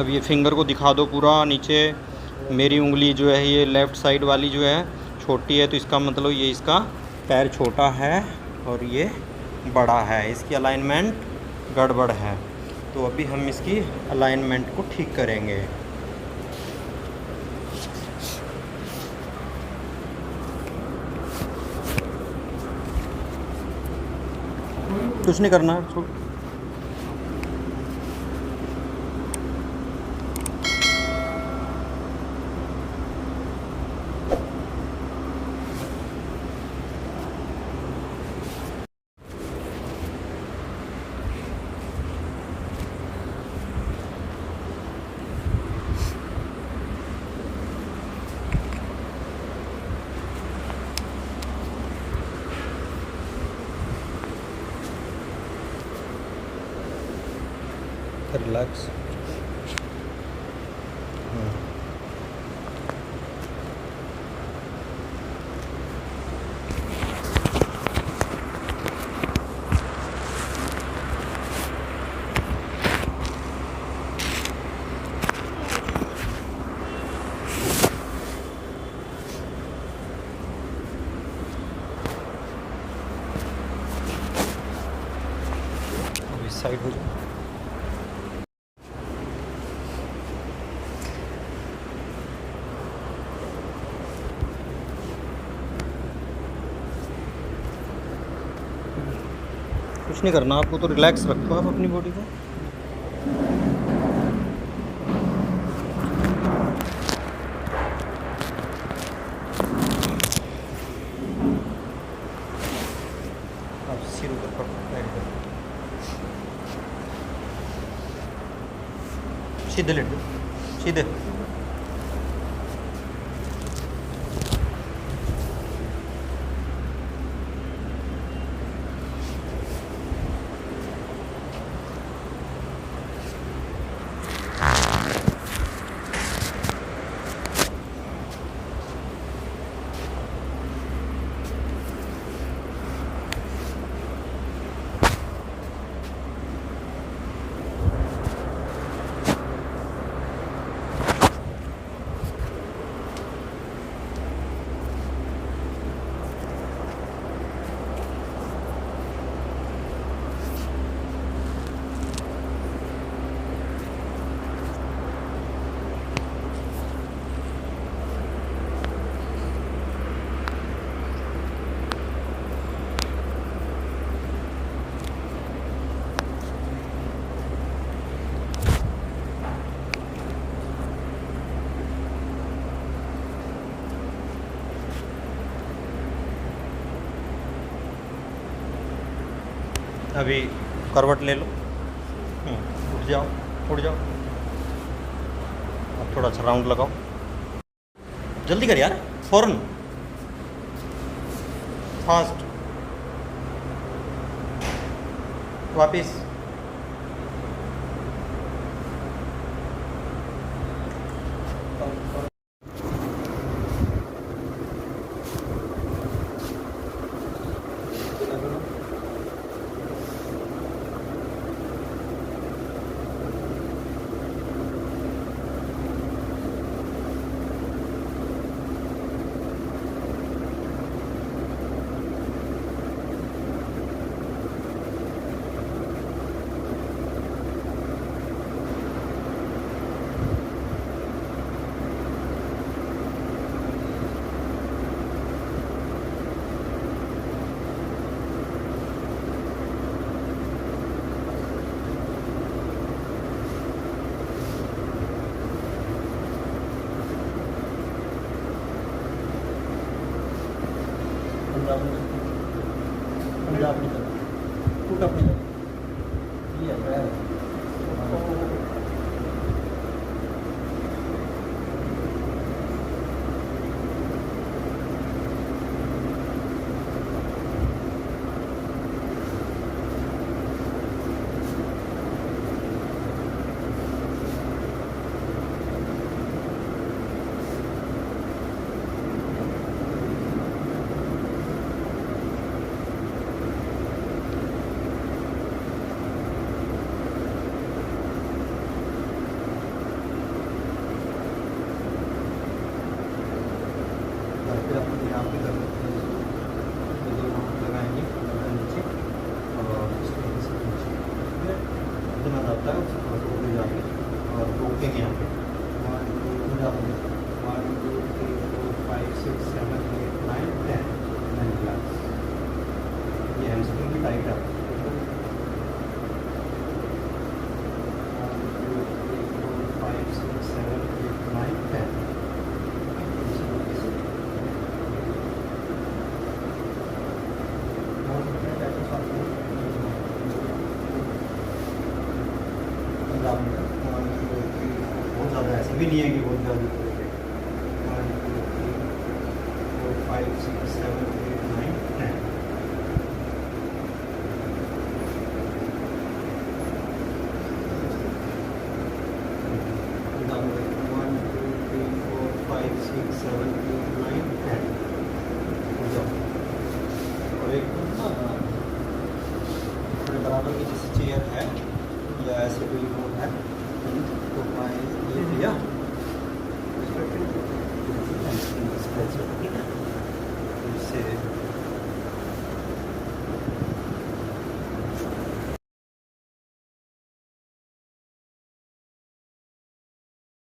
अब ये फिंगर को दिखा दो पूरा नीचे। मेरी उंगली जो है ये लेफ़्ट साइड वाली जो है छोटी है, तो इसका मतलब ये इसका पैर छोटा है और ये बड़ा है, इसकी अलाइनमेंट गड़बड़ है। तो अभी हम इसकी अलाइनमेंट को ठीक करेंगे। कुछ नहीं करना है। रिलैक्स। इस साइड हो जाओ। कुछ नहीं करना आपको, तो रिलैक्स रखो आप अपनी बॉडी को। आप सिर ऊपर पकड़ो, सीधे लेट जाओ, सीधे। अभी करवट ले लो, उठ जाओ, उठ जाओ। अब थोड़ा सा राउंड लगाओ, जल्दी कर यार, फ़ौरन, फास्ट। वापिस। लगता है उससे थोड़ा सा ऊपर जाके और रोकेंगे यहाँ पे 1 2 3 4 5 6 7 8 9 10 9 क्लास। ये हैमस्ट्रिंग भी टाइट है। 1 2 3 4 5 6 7 8 9 10। बहुत ज़्यादा ऐसा भी नहीं है कि बहुत ज़्यादा 1 2 3 4 5 6 7 8 9 10। और एक बराबर की जैसे चेयर है या ऐसे कोई वो है तो ये लिया इससे